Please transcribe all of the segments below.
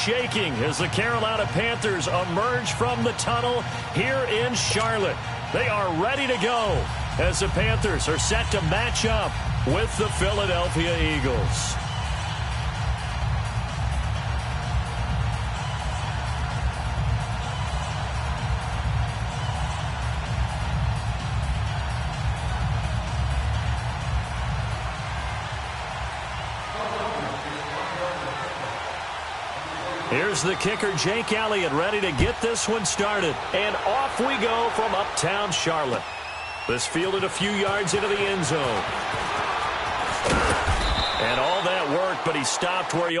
shaking as the Carolina Panthers emerge from the tunnel here in Charlotte. They are ready to go as the Panthers are set to match up with the Philadelphia Eagles. Here's the kicker, Jake Elliott, ready to get this one started. And off we go from uptown Charlotte. This fielded a few yards into the end zone. And all that worked, but he stopped where he...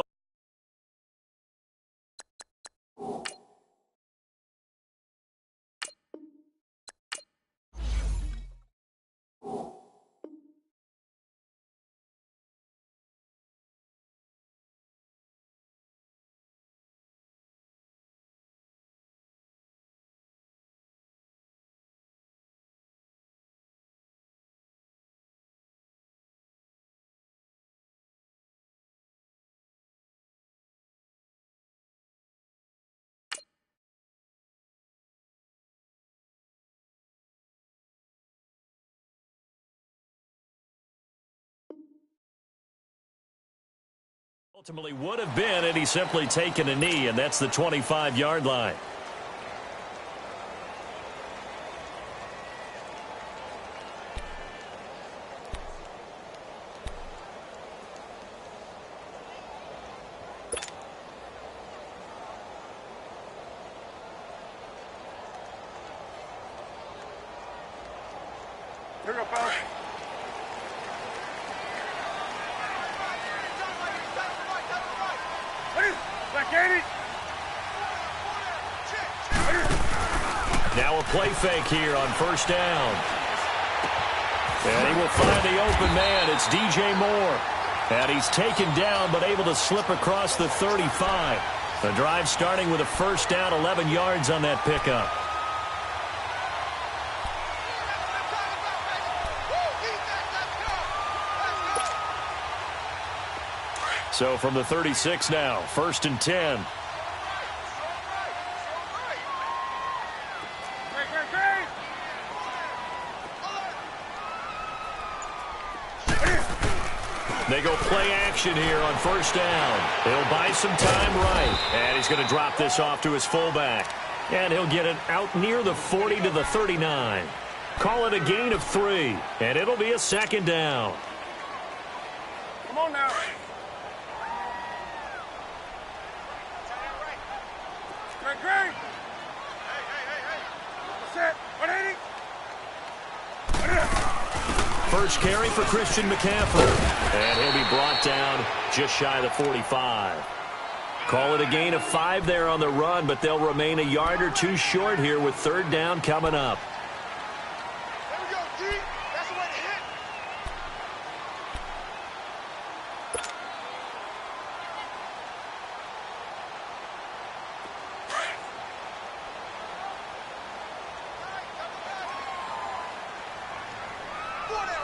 Ultimately would have been had he simply taken a knee, and that's the 25-yard line. Here we go, fellas. Now a play fake here on first down. And he will find the open man. It's DJ Moore. And he's taken down but able to slip across the 35. The drive starting with a first down, 11 yards on that pickup. So from the 36 now, 1st and 10. They go play action here on first down. He'll buy some time right. And he's going to drop this off to his fullback. And he'll get it out near the 40 to the 39. Call it a gain of 3. And it'll be a second down. Come on now. Greg. Hey. Set. 180. First carry for Christian McCaffrey. And he'll be brought down just shy of the 45. Call it a gain of 5 there on the run, but they'll remain a yard or two short here with third down coming up. There we go, D. That's the way to hit. Four down.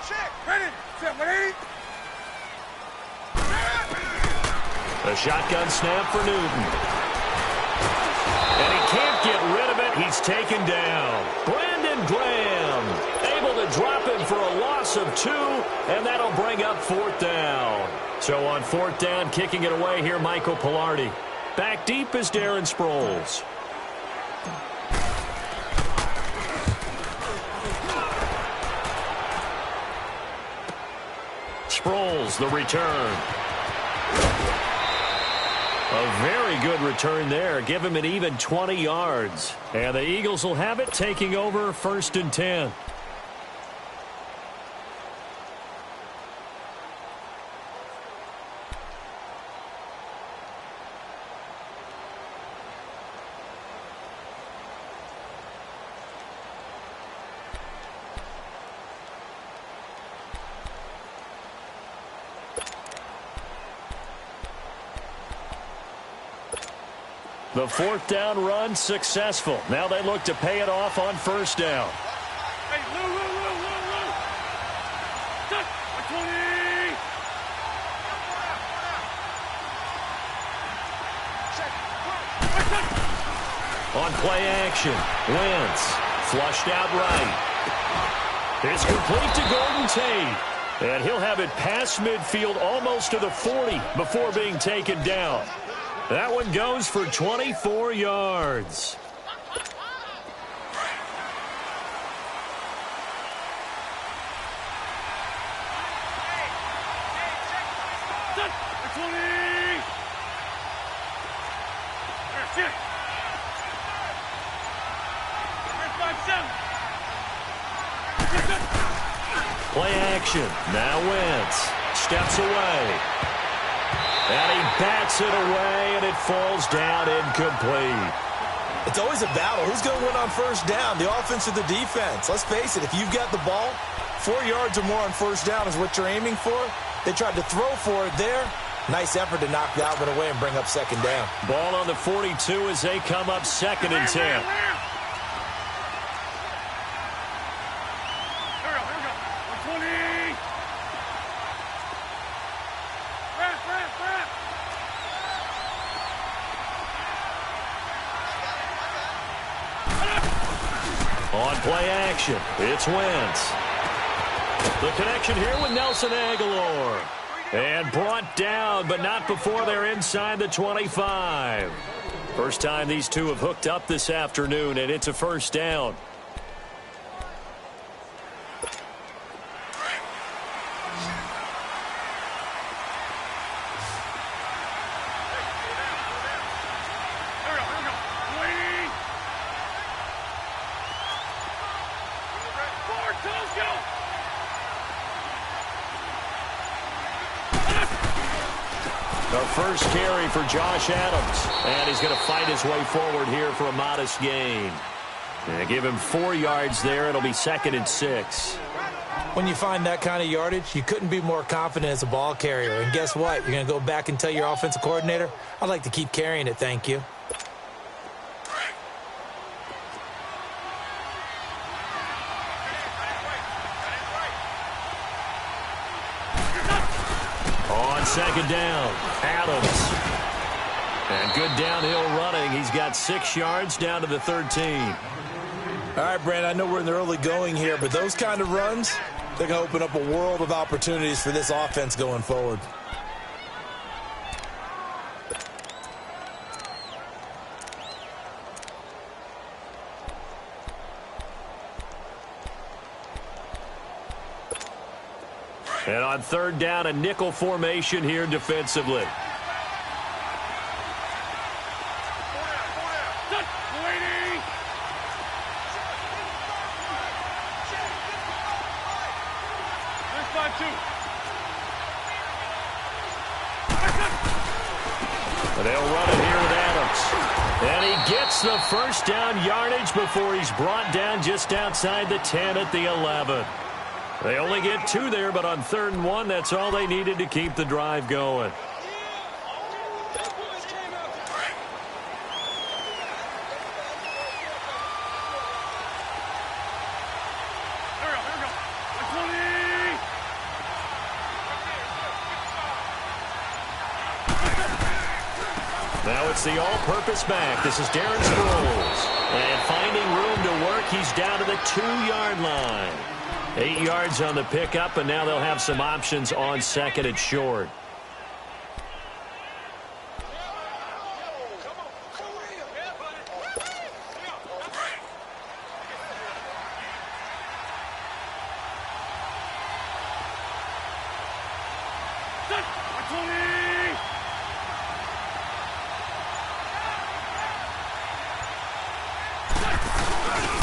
Check. Ready. Set. 180. A shotgun snap for Newton. And he can't get rid of it. He's taken down. Brandon Graham able to drop him for a loss of 2, and that'll bring up fourth down. So on fourth down, kicking it away here, Michael Pilardi. Back deep is Darren Sproles. Sproles, the return. A very good return there. Give him an even 20 yards. And the Eagles will have it, taking over 1st and 10. The fourth down run successful. Now they look to pay it off on first down. Hey, Lou. Touch. 20. On play action, Wentz flushed out right. It's complete to Golden Tate. And he'll have it past midfield almost to the 40 before being taken down. That one goes for 24 yards. Play action. Now Wentz steps away. And he bats it away, and it falls down incomplete. It's always a battle. Who's going to win on first down, the offense or the defense? Let's face it, if you've got the ball, 4 yards or more on first down is what you're aiming for. They tried to throw for it there. Nice effort to knock that one away and bring up second down. Ball on the 42 as they come up 2nd and 10. On play action, it's Wentz. The connection here with Nelson Aguilar. And brought down, but not before they're inside the 25. First time these two have hooked up this afternoon, and it's a first down. Our first carry for Josh Adams. And he's going to fight his way forward here for a modest gain. And give him 4 yards there. It'll be 2nd and 6. When you find that kind of yardage, you couldn't be more confident as a ball carrier. And guess what? You're going to go back and tell your offensive coordinator, I'd like to keep carrying it, thank you. On 2nd down, Adams. And good downhill running. He's got 6 yards down to the 13. All right, Brand, I know we're in the early going here, but those kind of runs, they're going to open up a world of opportunities for this offense going forward. And on 3rd down, a nickel formation here defensively. They'll run it here with Adams. And he gets the first down yardage before he's brought down just outside the 10 at the 11. They only get 2 there, but on 3rd and 1, that's all they needed to keep the drive going. Now it's the all-purpose back. This is Darren Sproles. And finding room to work, he's down to the 2-yard line. 8 yards on the pickup, and now they'll have some options on 2nd and short.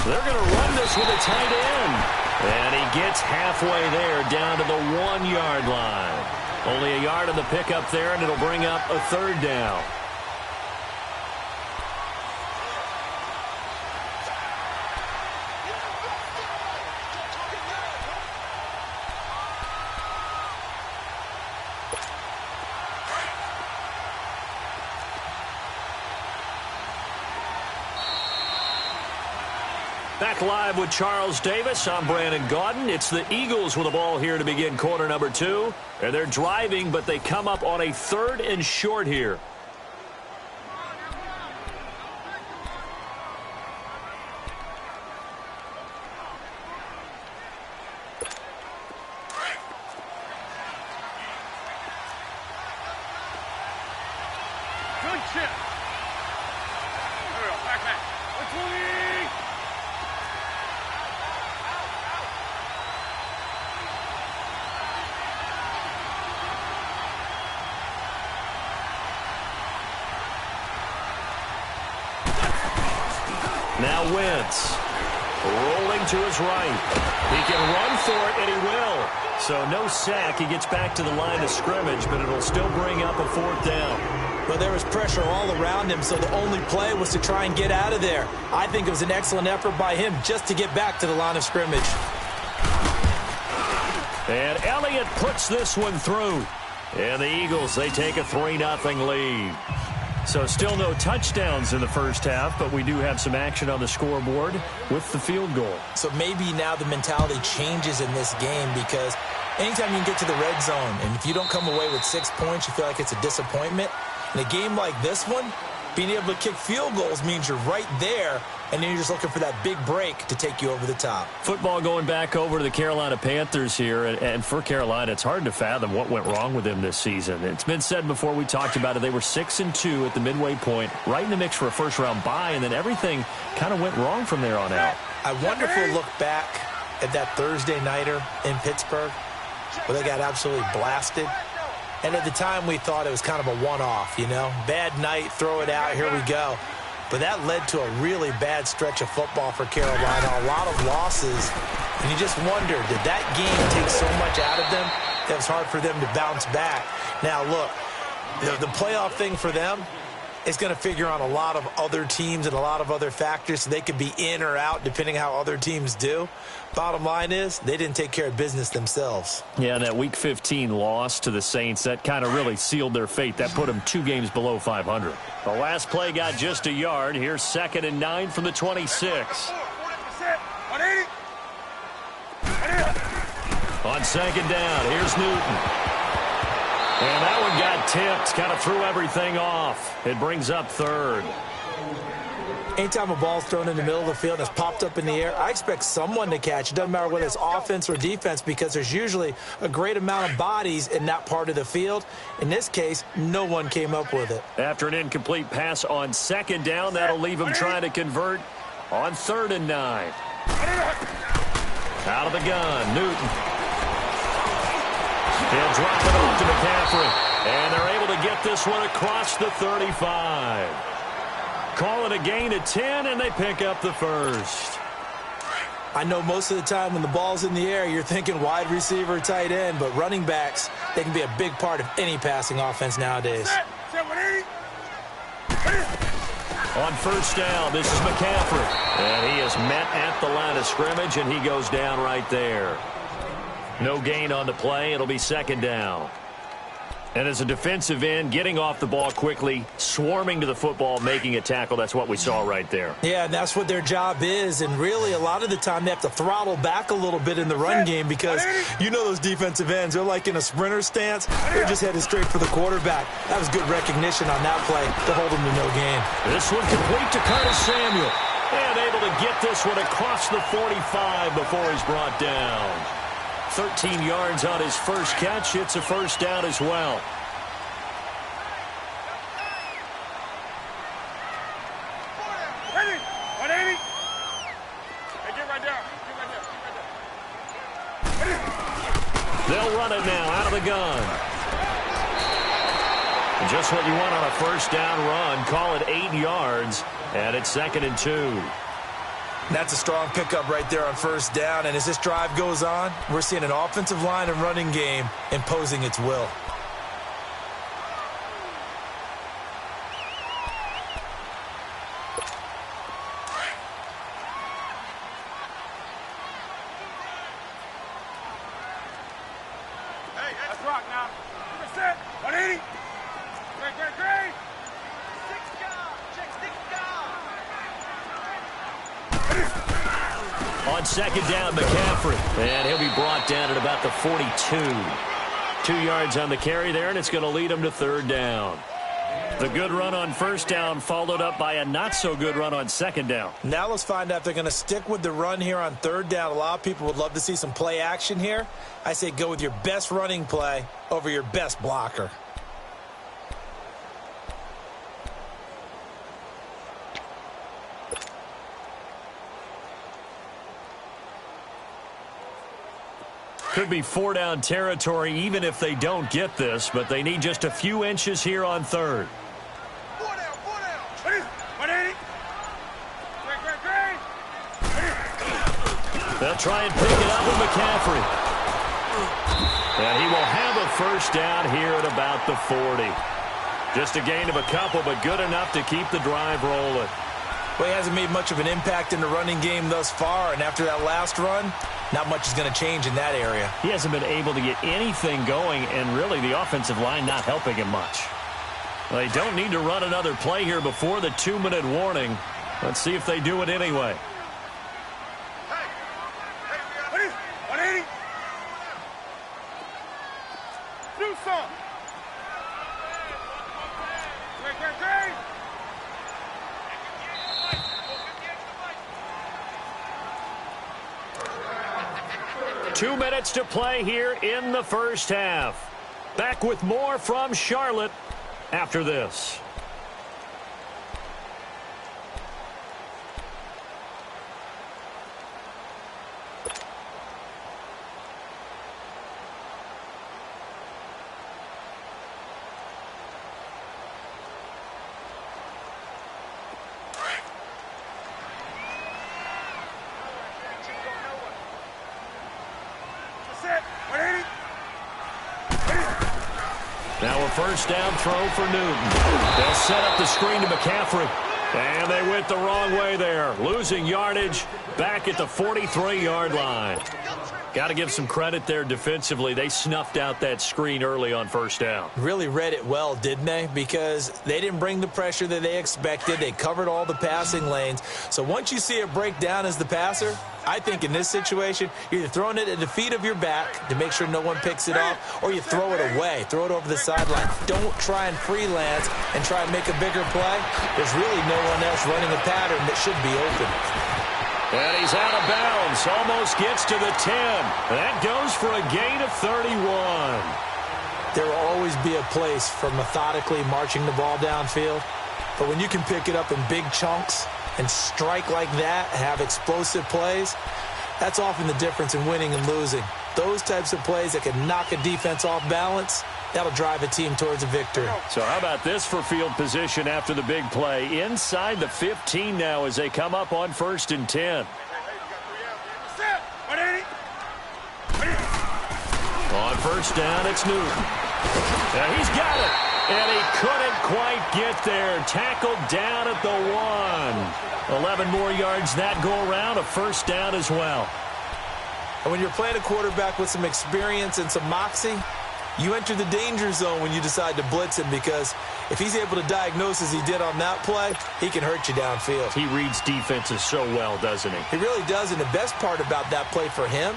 They're going to run this with a tight end. And he gets halfway there down to the 1-yard line. Only a yard on the pickup there, and it'll bring up a 3rd down. Back live with Charles Davis. I'm Brandon Gaudin. It's the Eagles with the ball here to begin quarter number 2. And they're driving, but they come up on a 3rd and short here. Good chip. There we go. Back. 120. Now Wentz, rolling to his right. He can run for it, and he will. So no sack. He gets back to the line of scrimmage, but it'll still bring up a 4th down. Well, there was pressure all around him, so the only play was to try and get out of there. I think it was an excellent effort by him just to get back to the line of scrimmage. And Elliott puts this one through. And the Eagles, they take a 3-0 lead. So still no touchdowns in the first half, but we do have some action on the scoreboard with the field goal. So maybe now the mentality changes in this game, because anytime you can get to the red zone, and if you don't come away with 6 points, you feel like it's a disappointment. In a game like this one, being able to kick field goals means you're right there, and then you're just looking for that big break to take you over the top. Football going back over to the Carolina Panthers here, and for Carolina, it's hard to fathom what went wrong with them this season. It's been said before, we talked about it, they were 6-2 at the midway point, right in the mix for a first-round bye, and then everything kind of went wrong from there on out. I wonder if we'll look back at that Thursday nighter in Pittsburgh where they got absolutely blasted. And at the time, we thought it was kind of a one-off, you know. Bad night, throw it out, here we go. But that led to a really bad stretch of football for Carolina, a lot of losses. And you just wonder, did that game take so much out of them that it was hard for them to bounce back? Now, look, the playoff thing for them is going to figure on a lot of other teams and a lot of other factors, so they could be in or out depending how other teams do. Bottom line is, they didn't take care of business themselves. Yeah, that Week 15 loss to the Saints, that kind of really sealed their fate. That put them 2 games below 500. The last play got just a yard. Here's 2nd and 9 from the 26. 180. On 2nd down, here's Newton. And that one got tipped, kind of threw everything off. It brings up 3rd. Anytime a ball's thrown in the middle of the field and it's popped up in the air, I expect someone to catch. It doesn't matter whether it's offense or defense, because there's usually a great amount of bodies in that part of the field. In this case, no one came up with it. After an incomplete pass on 2nd down, that'll leave him trying to convert on 3rd and 9. Out of the gun, Newton. He'll drop it off to McCaffrey. And they're able to get this one across the 35. Call it a gain of 10, and they pick up the 1st. I know most of the time when the ball's in the air, you're thinking wide receiver, tight end, but running backs, they can be a big part of any passing offense nowadays. On 1st down, this is McCaffrey. And he is met at the line of scrimmage, and he goes down right there. No gain on the play. It'll be 2nd down. And as a defensive end, getting off the ball quickly, swarming to the football, making a tackle, that's what we saw right there. Yeah, and that's what their job is. And really, a lot of the time, they have to throttle back a little bit in the run game, because you know those defensive ends, they're like in a sprinter stance. They're just headed straight for the quarterback. That was good recognition on that play to hold them to no gain. This one complete to Curtis Samuel. And able to get this one across the 45 before he's brought down. 13 yards on his first catch. It's a 1st down as well. They'll run it now out of the gun. And just what you want on a 1st down run. Call it 8 yards, and it's 2nd and 2. That's a strong pickup right there on 1st down. And as this drive goes on, we're seeing an offensive line and running game imposing its will. Hey, let's rock now. 180. Great. 6 down. Check 6 down. On 2nd down, McCaffrey. And he'll be brought down at about the 42. 2 yards on the carry there, and it's going to lead him to 3rd down. The good run on 1st down followed up by a not-so-good run on 2nd down. Now let's find out if they're going to stick with the run here on 3rd down. A lot of people would love to see some play action here. I say go with your best running play over your best blocker. Could be 4-down territory even if they don't get this, but they need just a few inches here on third. 4 down, 4 down. 180. Great. They'll try and pick it up with McCaffrey. And he will have a first down here at about the 40. Just a gain of a couple, but good enough to keep the drive rolling. Well, he hasn't made much of an impact in the running game thus far, and after that last run, not much is going to change in that area. He hasn't been able to get anything going, and really the offensive line not helping him much. Well, they don't need to run another play here before the 2-minute warning. Let's see if they do it anyway. 180. Do some. Great. 2 minutes to play here in the first half. Back with more from Charlotte after this. Now a first down throw for Newton. They'll set up the screen to McCaffrey. And they went the wrong way there. Losing yardage back at the 43-yard line. Got to give some credit there defensively. They snuffed out that screen early on first down. Really read it well, didn't they? Because they didn't bring the pressure that they expected. They covered all the passing lanes. So once you see it break down as the passer, I think in this situation, you're either throwing it at the feet of your back to make sure no one picks it off, or you throw it away. Throw it over the sideline. Don't try and freelance and try and make a bigger play. There's really no one else running a pattern that should be open. And he's out of bounds. Almost gets to the 10. That goes for a gain of 31. There will always be a place for methodically marching the ball downfield. But when you can pick it up in big chunks and strike like that, have explosive plays, that's often the difference in winning and losing. Those types of plays that can knock a defense off balance, that'll drive a team towards a victory. So how about this for field position after the big play? Inside the 15 now as they come up on 1st and 10. On first down, it's Newton. Now he's got it. And he couldn't quite get there. Tackled down at the 1. 11 more yards that go around. A first down as well. And when you're playing a quarterback with some experience and some moxie, you enter the danger zone when you decide to blitz him, because if he's able to diagnose as he did on that play, he can hurt you downfield. He reads defenses so well, doesn't he? He really does, and the best part about that play for him,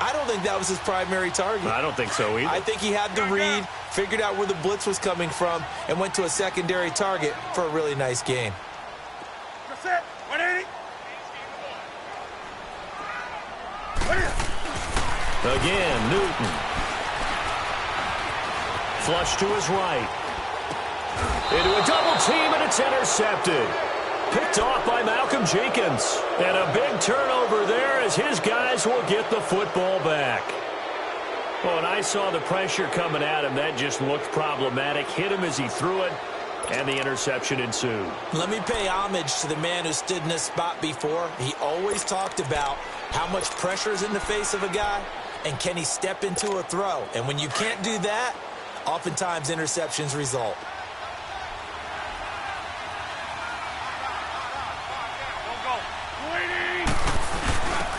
I don't think that was his primary target. I don't think so either. I think he had the read, figured out where the blitz was coming from, and went to a secondary target for a really nice gain. That's it. 180. Again, Newton. Flush to his right. Into a double team, and it's intercepted. Picked off by Malcolm Jenkins. And a big turnover there as his guys will get the football back. Well, when I saw the pressure coming at him, that just looked problematic. Hit him as he threw it, and the interception ensued. Let me pay homage to the man who stood in this spot before. He always talked about how much pressure is in the face of a guy, and can he step into a throw. And when you can't do that, oftentimes interceptions result.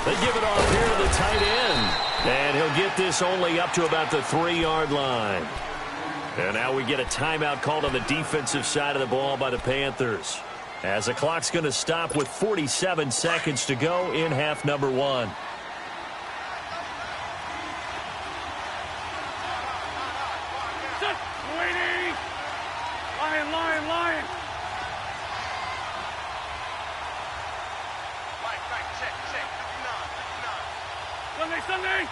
They give it off here to the tight end. And he'll get this only up to about the 3-yard line. And now we get a timeout called on the defensive side of the ball by the Panthers, as the clock's going to stop with 47 seconds to go in half number 1. Lion. Sunday.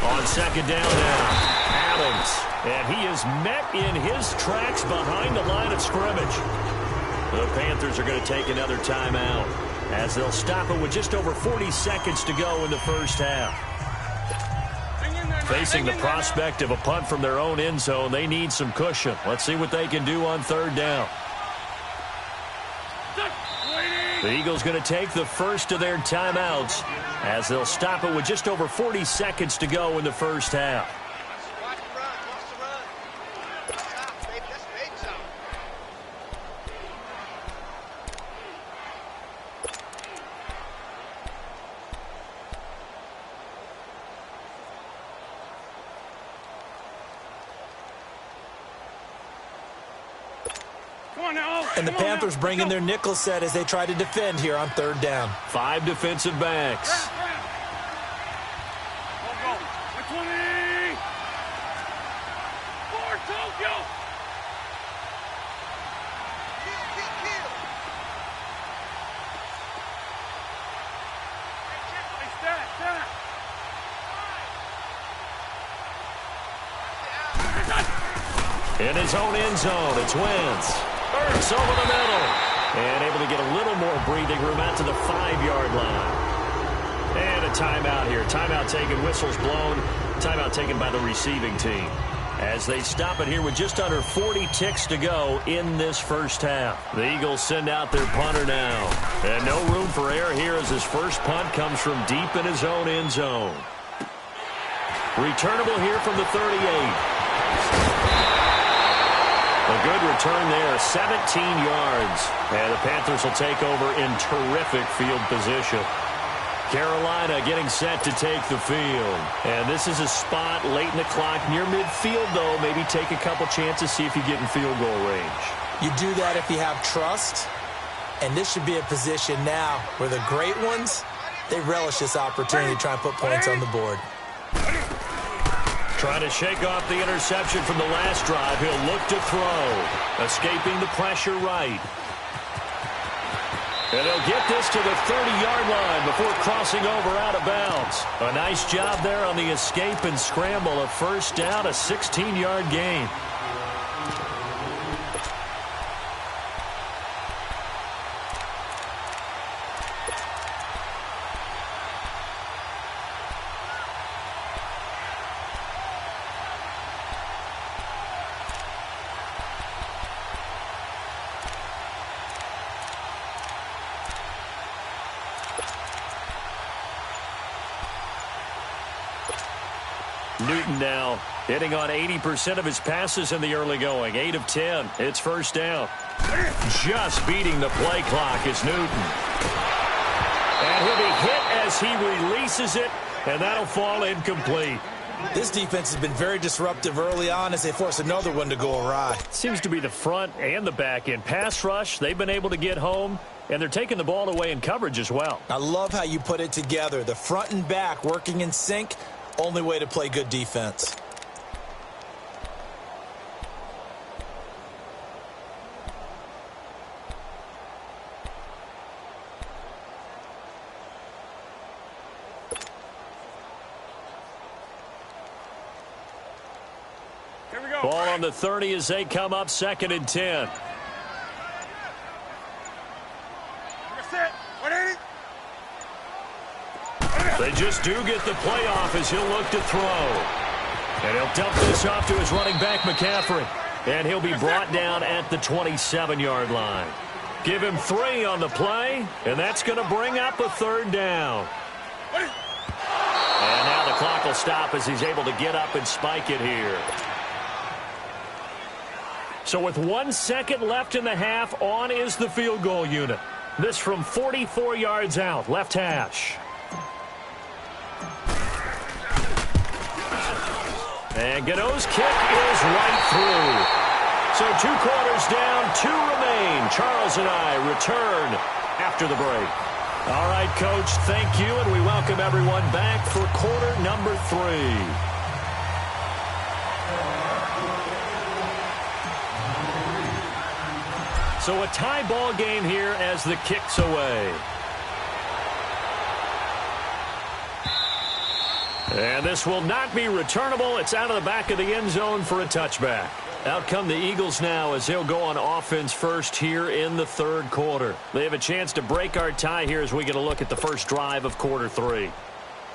On second down now, Adams. And he is met in his tracks behind the line of scrimmage. The Panthers are going to take another timeout. as they'll stop it with just over 40 seconds to go in the first half. Facing the prospect of a punt from their own end zone, they need some cushion. Let's see what they can do on third down. The Eagles going to take the first of their timeouts as they'll stop it with just over 40 seconds to go in the first half. And the Panthers bring in their nickel set as they try to defend here on third down. 5 defensive backs. In his own end zone, it's Wentz. Burks over the middle. And able to get a little more breathing room out to the 5-yard line. And a timeout here. Timeout taken, whistles blown. Timeout taken by the receiving team. As they stop it here with just under 40 ticks to go in this first half. The Eagles send out their punter now. And no room for error here as his first punt comes from deep in his own end zone. Returnable here from the 38. A good return there, 17 yards. And the Panthers will take over in terrific field position. Carolina getting set to take the field. And this is a spot late in the clock near midfield, though. Maybe take a couple chances, see if you get in field goal range. You do that if you have trust. And this should be a position now where the great ones, they relish this opportunity to try and put points on the board. Trying to shake off the interception from the last drive. He'll look to throw. Escaping the pressure right. And he'll get this to the 30-yard line before crossing over out of bounds. A nice job there on the escape and scramble. A first down, a 16-yard gain. Newton now hitting on 80% of his passes in the early going. 8 of 10. It's first down. Just beating the play clock is Newton. And he'll be hit as he releases it, and that'll fall incomplete. This defense has been very disruptive early on as they force another one to go awry. Seems to be the front and the back end. Pass rush, they've been able to get home, and they're taking the ball away in coverage as well. I love how you put it together. The front and back working in sync. Only way to play good defense. Here we go. Ball on the 30 as they come up 2nd and 10. They just do get the play off as he'll look to throw. And he'll dump this off to his running back, McCaffrey. And he'll be brought down at the 27-yard line. Give him 3 on the play, and that's going to bring up a 3rd down. And now the clock will stop as he's able to get up and spike it here. So with 1 second left in the half, on is the field goal unit. This from 44 yards out, left hash. And Gano's kick is right through. So 2 quarters down, 2 remain. Charles and I return after the break. All right, Coach, thank you, and we welcome everyone back for quarter number 3. So a tie ball game here as the kick's away. And this will not be returnable. It's out of the back of the end zone for a touchback. Out come the Eagles now as they'll go on offense first here in the third quarter. They have a chance to break our tie here as we get a look at the first drive of quarter 3.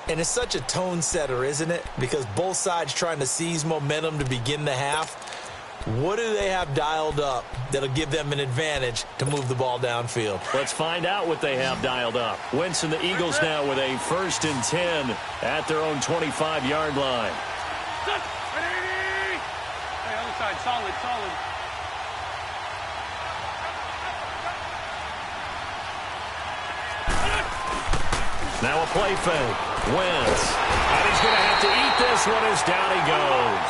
And it's such a tone setter, isn't it? Because both sides trying to seize momentum to begin the half. What do they have dialed up that'll give them an advantage to move the ball downfield? Let's find out what they have dialed up. Wentz and the Eagles now with a 1st and 10 at their own 25-yard line. Hey, other side, solid. Now a play fake. Wentz. And he's going to have to eat this one as down he goes.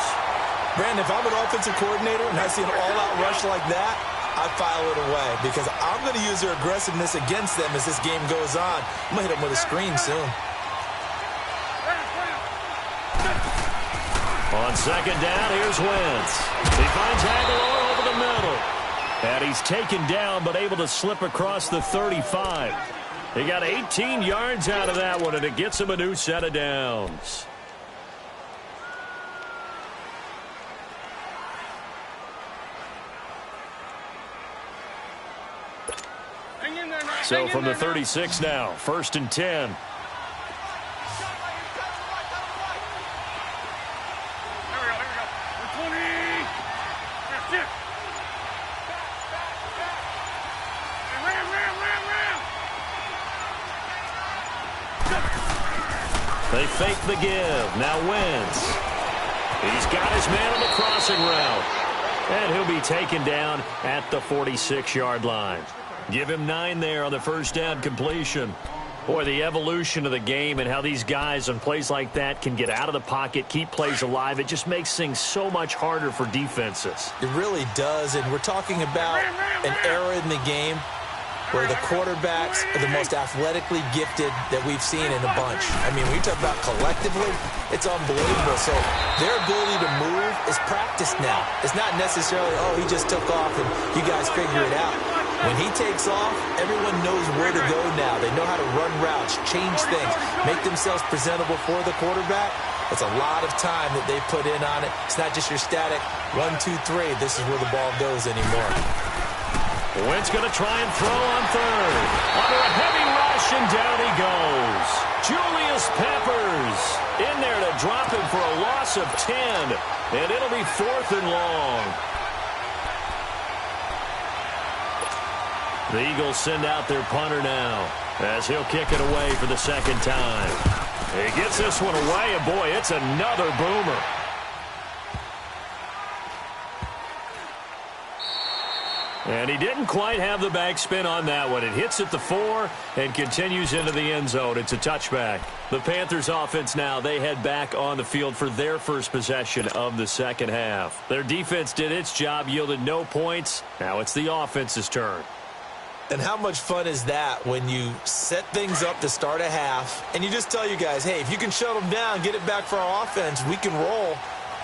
Brandon, if I'm an offensive coordinator and I see an all-out rush like that, I file it away because I'm going to use their aggressiveness against them as this game goes on. I'm going to hit them with a screen soon. On 2nd down, here's Wentz. He finds Aguilar over the middle. And he's taken down but able to slip across the 35. He got 18 yards out of that one, and it gets him a new set of downs. Hang in there, man. So from the 36 now, 1st and 10. There we go. 20. Shift. Ram. They fake the give. Now Wentz. He's got his man on the crossing route. And he'll be taken down at the 46-yard line. Give him 9 there on the 1st down completion. Boy, the evolution of the game and how these guys on plays like that can get out of the pocket, keep plays alive, it just makes things so much harder for defenses. It really does, and we're talking about an era in the game where the quarterbacks are the most athletically gifted that we've seen in a bunch. I mean, when you talk about collectively, it's unbelievable. So their ability to move is practiced now. It's not necessarily, oh, he just took off and you guys figure it out. When he takes off, everyone knows where to go now. They know how to run routes, change things, make themselves presentable for the quarterback. It's a lot of time that they put in on it. It's not just your static 1, 2, 3. This is where the ball goes anymore. Wentz going to try and throw on 3rd. Under a heavy rush, and down he goes. Julius Peppers in there to drop him for a loss of 10. And it'll be 4th and long. The Eagles send out their punter now as he'll kick it away for the 2nd time. He gets this one away, and boy, it's another boomer. And he didn't quite have the backspin on that one. It hits at the 4 and continues into the end zone. It's a touchback. The Panthers offense now, they head back on the field for their first possession of the 2nd half. Their defense did its job, yielded no points. Now it's the offense's turn. And how much fun is that when you set things up to start a half and you just tell you guys, hey, if you can shut them down, get it back for our offense, we can roll.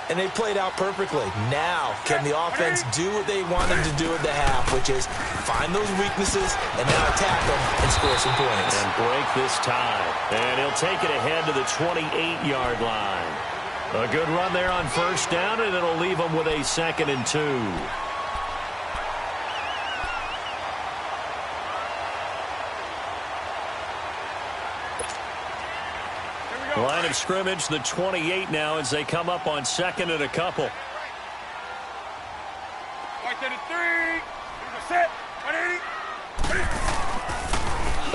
And they played out perfectly. Now, can the offense do what they wanted to do at the half, which is find those weaknesses and now attack them and score some points. And break this tie. And he'll take it ahead to the 28-yard line. A good run there on 1st down, and it'll leave them with a 2nd and 2. Line of scrimmage, the 28 now as they come up on 2nd and a couple. Right there to 3. Set. 180.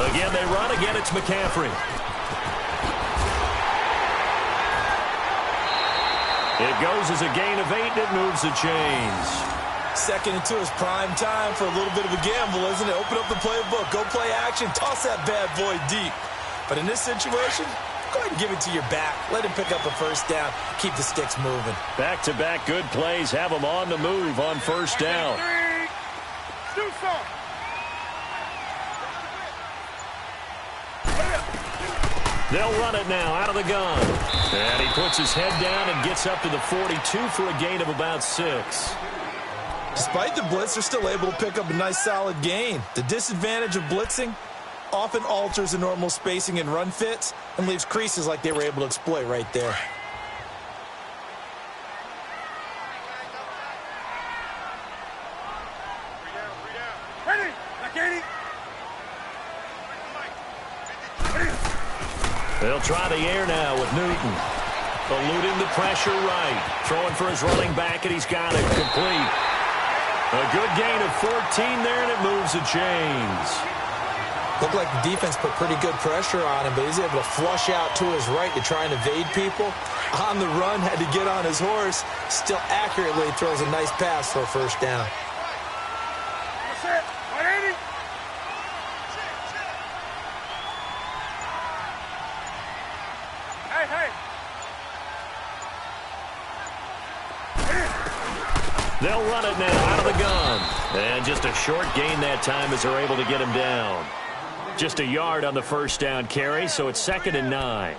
Again, they run. Again, it's McCaffrey. It goes as a gain of 8, and it moves the chains. 2nd and 2 is prime time for a little bit of a gamble, isn't it? Open up the playbook, go play action, toss that bad boy deep. But in this situation, go ahead and give it to your back. Let him pick up a 1st down. Keep the sticks moving. Back-to-back good plays have them on the move on 1st down. They'll run it now out of the gun. And he puts his head down and gets up to the 42 for a gain of about 6. Despite the blitz, they're still able to pick up a nice solid gain. The disadvantage of blitzing often alters the normal spacing and run fits and leaves creases like they were able to exploit right there. They'll try the air now with Newton. Eluding the pressure right. Throwing for his running back, and he's got it complete. A good gain of 14 there, and it moves the chains. Looked like the defense put pretty good pressure on him, but he's able to flush out to his right to try and evade people. On the run, had to get on his horse. Still accurately throws a nice pass for a first down. That's it. 180. Hey. They'll run it now out of the gun. And just a short gain that time as they're able to get him down. Just a yard on the first down carry, so it's 2nd and 9.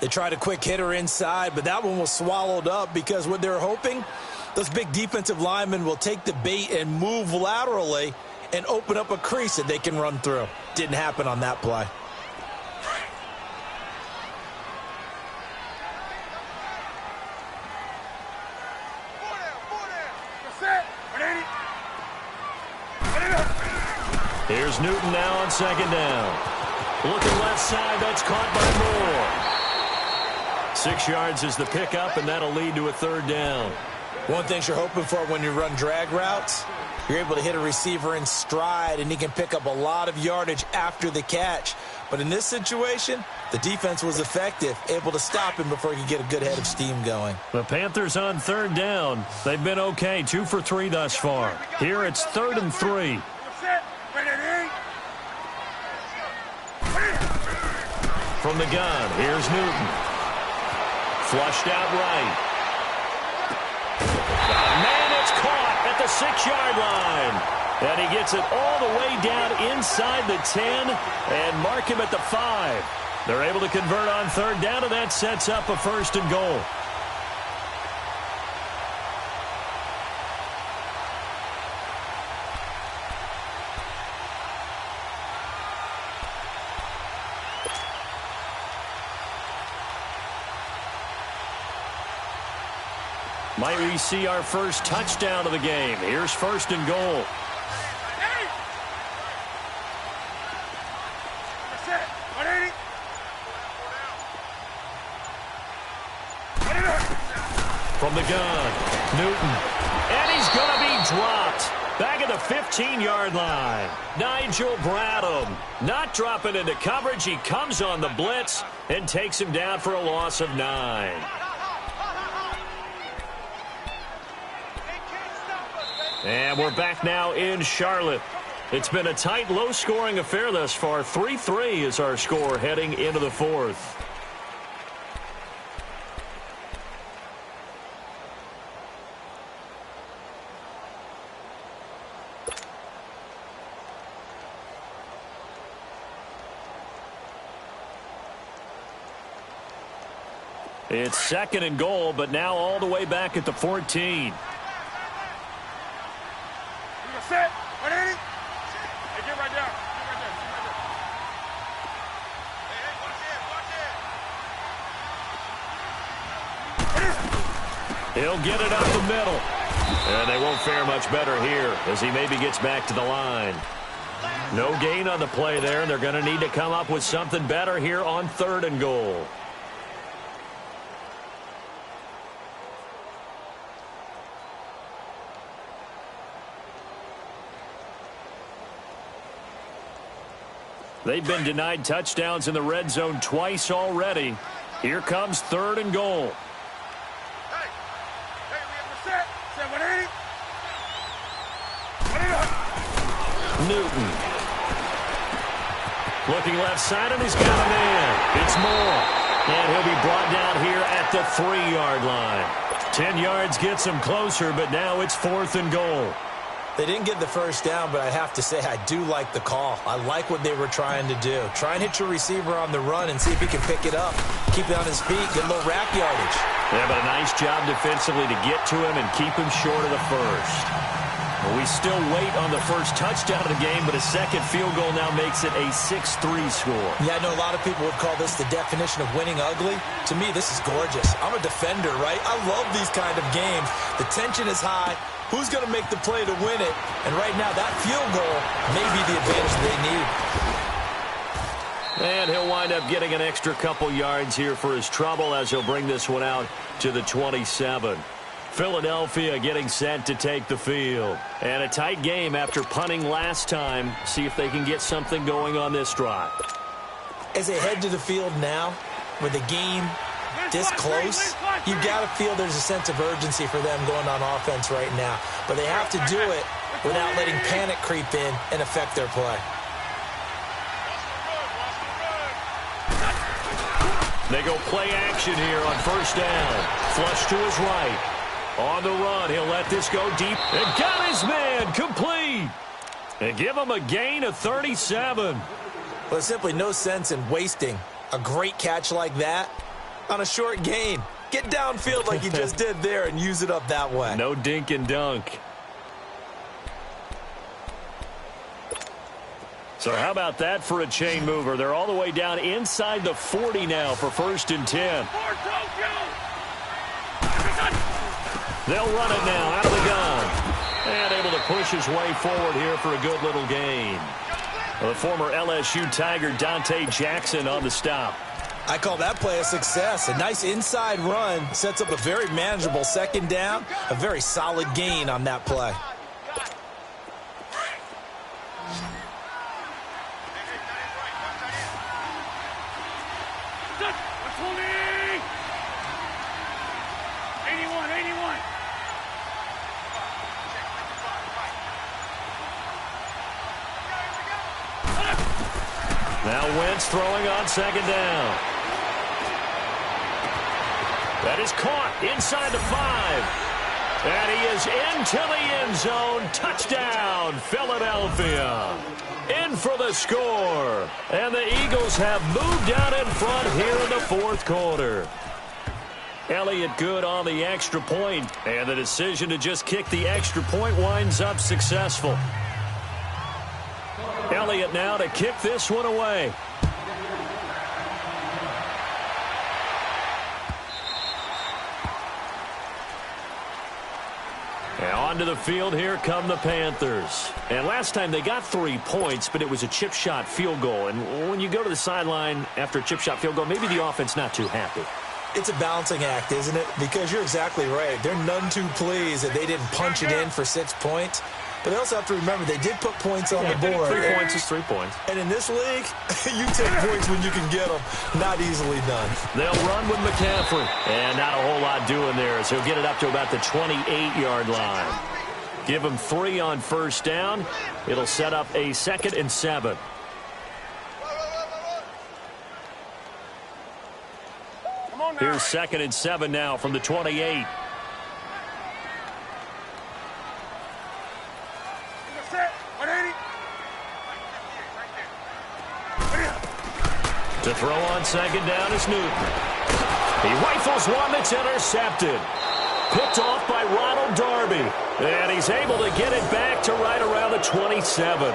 They tried a quick hitter inside, but that one was swallowed up because what they're hoping, those big defensive linemen will take the bait and move laterally and open up a crease that they can run through. Didn't happen on that play. Here's Newton now on 2nd down. Looking left side, that's caught by Moore. 6 yards is the pickup, and that'll lead to a 3rd down. One thing you're hoping for when you run drag routes, you're able to hit a receiver in stride, and he can pick up a lot of yardage after the catch. But in this situation, the defense was effective, able to stop him before he could get a good head of steam going. The Panthers on 3rd down. They've been okay, 2 for 3 thus far. Here it's 3rd and 3. From the gun, here's Newton. Flushed out right. Man, it's caught at the 6-yard line. And he gets it all the way down inside the 10 and mark him at the 5. They're able to convert on 3rd down, and that sets up a 1st and goal. Might we see our first touchdown of the game? Here's 1st and goal. From the gun, Newton. And he's going to be dropped. Back at the 15-yard line. Nigel Bradham not dropping into coverage. He comes on the blitz and takes him down for a loss of 9. And we're back now in Charlotte. It's been a tight, low-scoring affair thus far. 3-3 is our score heading into the 4th. It's 2nd and goal, but now all the way back at the 14. Set. 180. Hey, get right down. Get right there. Hey, watch it. He'll get it up the middle. And they won't fare much better here as he maybe gets back to the line. No gain on the play there, and they're going to need to come up with something better here on 3rd and goal. They've been denied touchdowns in the red zone twice already. Here comes 3rd and goal. Hey, we have the set. Set 180. Newton. Looking left side, and he's got a man. It's Moore. And he'll be brought down here at the 3-yard line. 10 yards gets him closer, but now it's 4th and goal. They didn't get the first down, but I have to say I do like the call. I like what they were trying to do. Try and hit your receiver on the run and see if he can pick it up. Keep it on his feet, get a little rack yardage. Yeah, but a nice job defensively to get to him and keep him short of the first. Well, we still wait on the first touchdown of the game, but a second field goal now makes it a 6-3 score. Yeah, I know a lot of people would call this the definition of winning ugly. To me, this is gorgeous. I'm a defender, right? I love these kind of games. The tension is high. Who's going to make the play to win it? And right now, that field goal may be the advantage they need. And he'll wind up getting an extra couple yards here for his trouble as he'll bring this one out to the 27. Philadelphia getting set to take the field. And a tight game after punting last time. See if they can get something going on this drive. As they head to the field now, with the game this close, you've got to feel there's a sense of urgency for them going on offense right now. But they have to do it without letting panic creep in and affect their play. They go play action here on first down. Flush to his right. On the run, he'll let this go deep. And got his man complete. And give him a gain of 37. Well, there's simply no sense in wasting a great catch like that on a short gain. Get downfield like you just did there and use it up that way. No dink and dunk. So how about that for a chain mover? They're all the way down inside the 40 now for 1st and 10. They'll run it now out of the gun. And able to push his way forward here for a good little gain. The former LSU Tiger Dante Jackson on the stop. I call that play a success. A nice inside run sets up a very manageable 2nd down. A very solid gain on that play. Now Wentz throwing on 2nd down. That is caught inside the 5. And he is into the end zone. Touchdown, Philadelphia. In for the score. And the Eagles have moved out in front here in the 4th quarter. Elliott good on the extra point. And the decision to just kick the extra point winds up successful. Elliott now to kick this one away. Now onto the field, here come the Panthers. And last time they got 3 points, but it was a chip shot field goal. And when you go to the sideline after a chip shot field goal, maybe the offense not too happy. It's a balancing act, isn't it? Because you're exactly right. They're none too pleased that they didn't punch it in for 6 points. But they also have to remember they did put points on the board. 3 points is 3 points. And in this league, you take points when you can get them. Not easily done. They'll run with McCaffrey. And not a whole lot doing there as he'll get it up to about the 28-yard line. Give him 3 on 1st down. It'll set up a 2nd and 7. Here's 2nd and 7 now from the 28. To throw on 2nd down is Newton. He rifles one that's intercepted. Picked off by Ronald Darby. And he's able to get it back to right around the 27.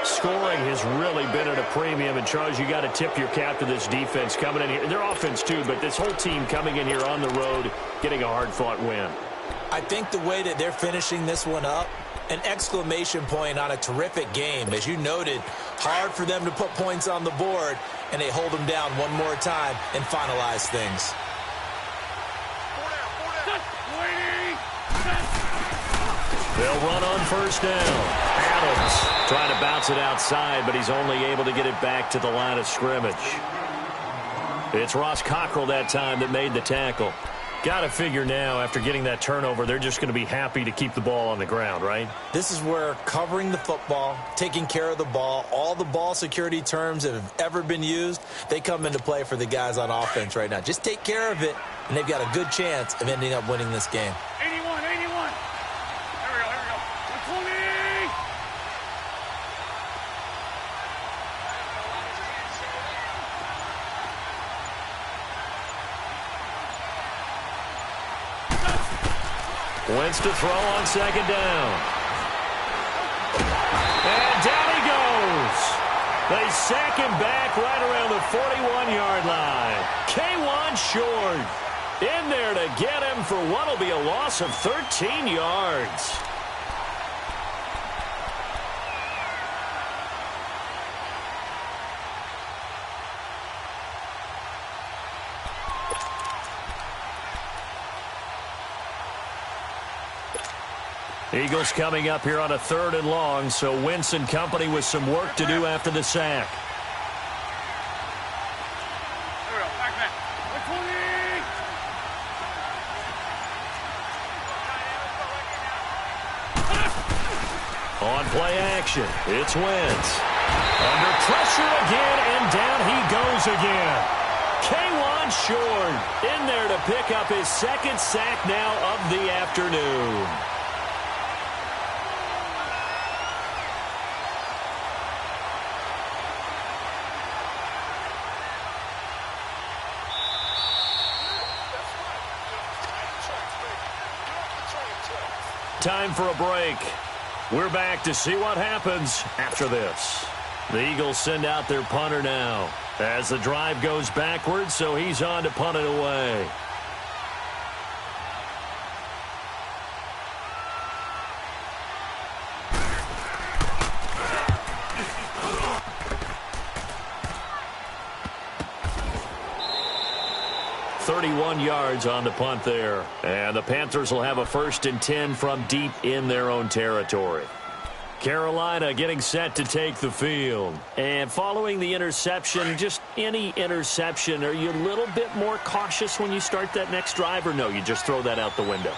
Scoring has really been at a premium. And, Charles, you got to tip your cap to this defense coming in here. Their offense, too, but this whole team coming in here on the road, getting a hard-fought win. I think the way that they're finishing this one up, an exclamation point on a terrific game. As you noted, hard for them to put points on the board, and they hold them down one more time and finalize things. They'll run on 1st down. Adams trying to bounce it outside, but he's only able to get it back to the line of scrimmage. It's Ross Cockrell that time that made the tackle. Got to figure now, after getting that turnover, they're just going to be happy to keep the ball on the ground, right? This is where covering the football, taking care of the ball, all the ball security terms that have ever been used, they come into play for the guys on offense right now. Just take care of it, and they've got a good chance of ending up winning this game. 81. Here we go. 120. Wentz to throw on 2nd down. And down he goes. They sack him back right around the 41-yard line. K1 short. In there to get him for what will be a loss of 13 yards. Eagles coming up here on a 3rd and long, so Wentz and company with some work to do after the sack. On play action, it's Wentz. Under pressure again, and down he goes again. K1 Short in there to pick up his 2nd sack now of the afternoon. Time for a break. We're back to see what happens after this. The Eagles send out their punter now as the drive goes backwards, so he's on to punt it away. Yards on the punt there. And the Panthers will have a 1st and 10 from deep in their own territory. Carolina getting set to take the field. And following the interception, just any interception, are you a little bit more cautious when you start that next drive, or no, you just throw that out the window?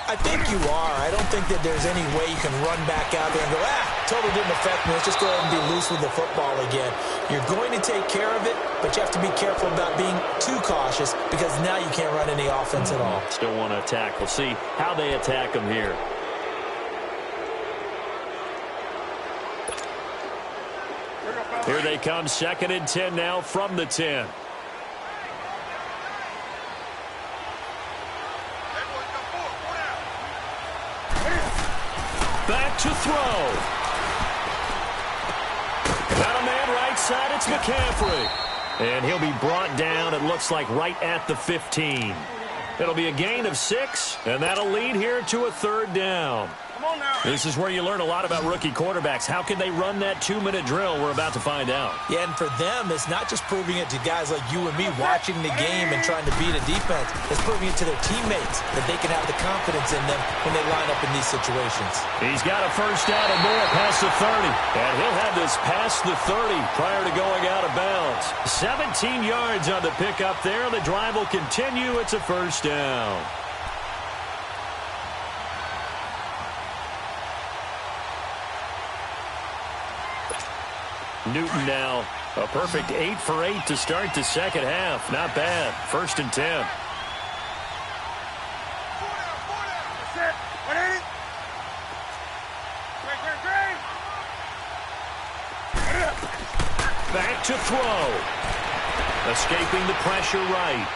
I think you are. I don't think that there's any way you can run back out there and go, totally didn't affect me. Let's just go ahead and be loose with the football again. You're going to take care of it, but you have to be careful about being too cautious because now you can't run any offense at all. Still want to attack. We'll see how they attack them here. Here they come, 2nd and 10 now from the 10. Back to throw. Got a man right side. It's McCaffrey. And he'll be brought down, it looks like, right at the 15. It'll be a gain of 6, and that'll lead here to a 3rd down. Come on now. This is where you learn a lot about rookie quarterbacks. How can they run that 2-minute drill? We're about to find out. Yeah, and for them, it's not just proving it to guys like you and me watching the game and trying to beat a defense. It's proving it to their teammates that they can have the confidence in them when they line up in these situations. He's got a 1st down and more past the 30. And he'll have this past the 30 prior to going out of bounds. 17 yards on the pickup there. The drive will continue. It's a 1st down. Newton now, a perfect 8 for 8 to start the 2nd half. Not bad. 1st and 10. Back to throw. Escaping the pressure right.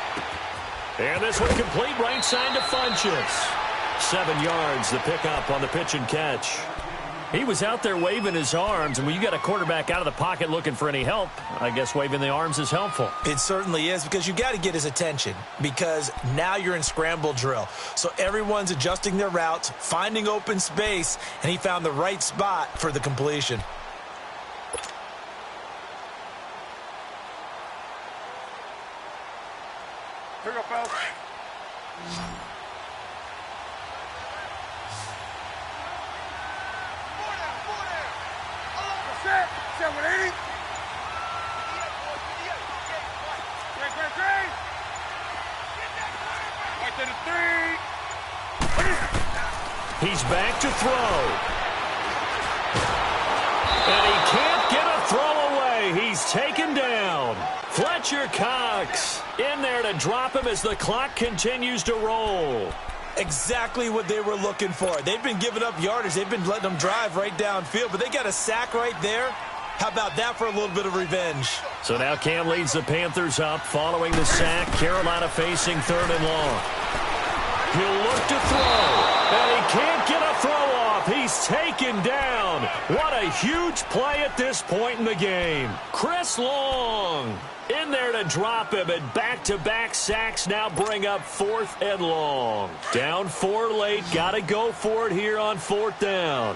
And this one complete right side to Funchess. 7 yards, the pickup on the pitch and catch. He was out there waving his arms, and when you got a quarterback out of the pocket looking for any help, I guess waving the arms is helpful. It certainly is, because you got to get his attention, because now you're in scramble drill. So everyone's adjusting their routes, finding open space, and he found the right spot for the completion. Here we go, fellas. Set 780. Great. Right to the 3. He's back to throw. And he can't get a throw away. He's taken down. Fletcher Cox in there to drop him as the clock continues to roll. Exactly what they were looking for. They've been giving up yardage. They've been letting them drive right downfield, but they got a sack right there. How about that for a little bit of revenge? So now Cam leads the Panthers up following the sack. Carolina facing 3rd and long. He'll look to throw, and he can't get a throw off. He's taken down. What a huge play at this point in the game. Chris Long in there to drop him, and back-to-back sacks now bring up 4th and long. Down 4 late, got to go for it here on 4th down.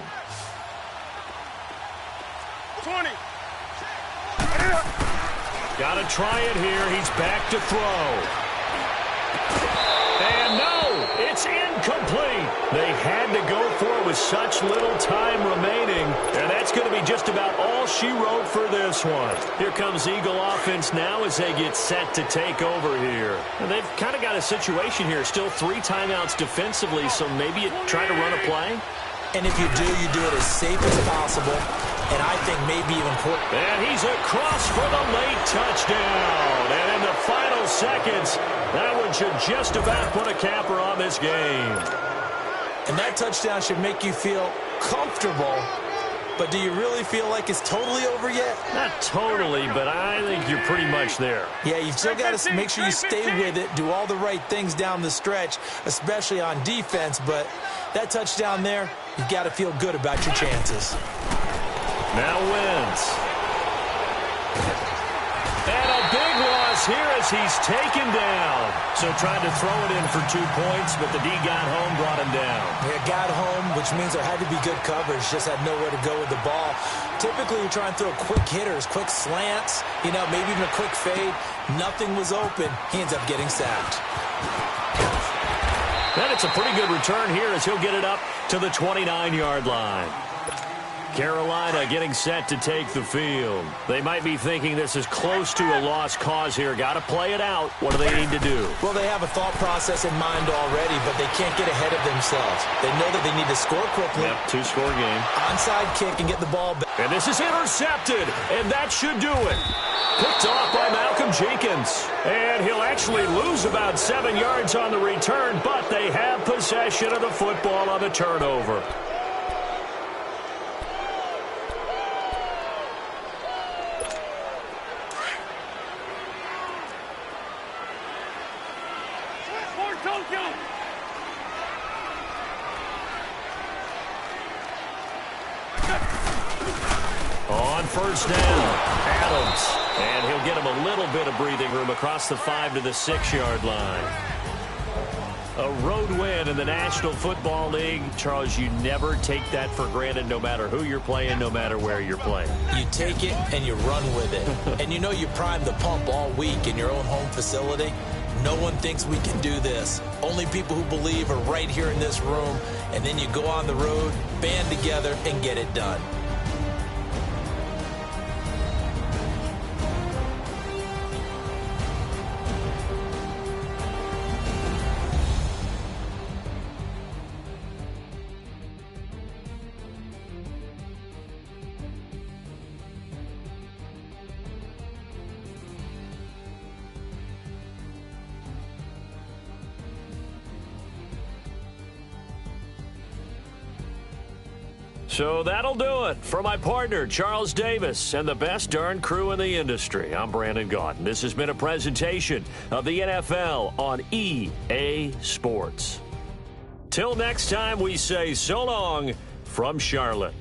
20. Got to try it here. He's back to throw. And no, It's incomplete. They had to go for it with such little time remaining, and that's going to be just about all she wrote for this one. Here comes Eagle offense now as they get set to take over here. And they've kind of got a situation here. Still 3 timeouts defensively, so maybe you try to run a play. And if you do it as safe as possible, and I think maybe even important. And he's across for the late touchdown. And in the final seconds, that one should just about put a capper on this game. And that touchdown should make you feel comfortable. But do you really feel like it's totally over yet? Not totally, but I think you're pretty much there. Yeah, you've still got to make sure you stay with it, do all the right things down the stretch, especially on defense. But that touchdown there, you've got to feel good about your chances. Now wins. And a big loss here as he's taken down. So tried to throw it in for 2 points, but the D got home, brought him down. Yeah, got home, which means there had to be good coverage. Just had nowhere to go with the ball. Typically, you're trying to throw quick hitters, quick slants, maybe even a quick fade. Nothing was open. He ends up getting sacked. And it's a pretty good return here as he'll get it up to the 29-yard line. Carolina getting set to take the field. They might be thinking this is close to a lost cause here. Got to play it out. What do they need to do? Well, they have a thought process in mind already, but they can't get ahead of themselves. They know that they need to score quickly. Yep, 2-score game. Onside kick and get the ball back. And this is intercepted, and that should do it. Picked off by Malcolm Jenkins. And he'll actually lose about 7 yards on the return, but they have possession of the football on the turnover. On first down, Adams. And he'll get him a little bit of breathing room across the 5 to the 6-yard line. A road win in the National Football League. Charles, you never take that for granted no matter who you're playing, no matter where you're playing. You take it and you run with it. And you primed the pump all week in your own home facility. No one thinks we can do this. Only people who believe are right here in this room. And then you go on the road, band together, and get it done. So that'll do it for my partner, Charles Davis, and the best darn crew in the industry. I'm Brandon Gaudin. This has been a presentation of the NFL on EA Sports. Till next time, we say so long from Charlotte.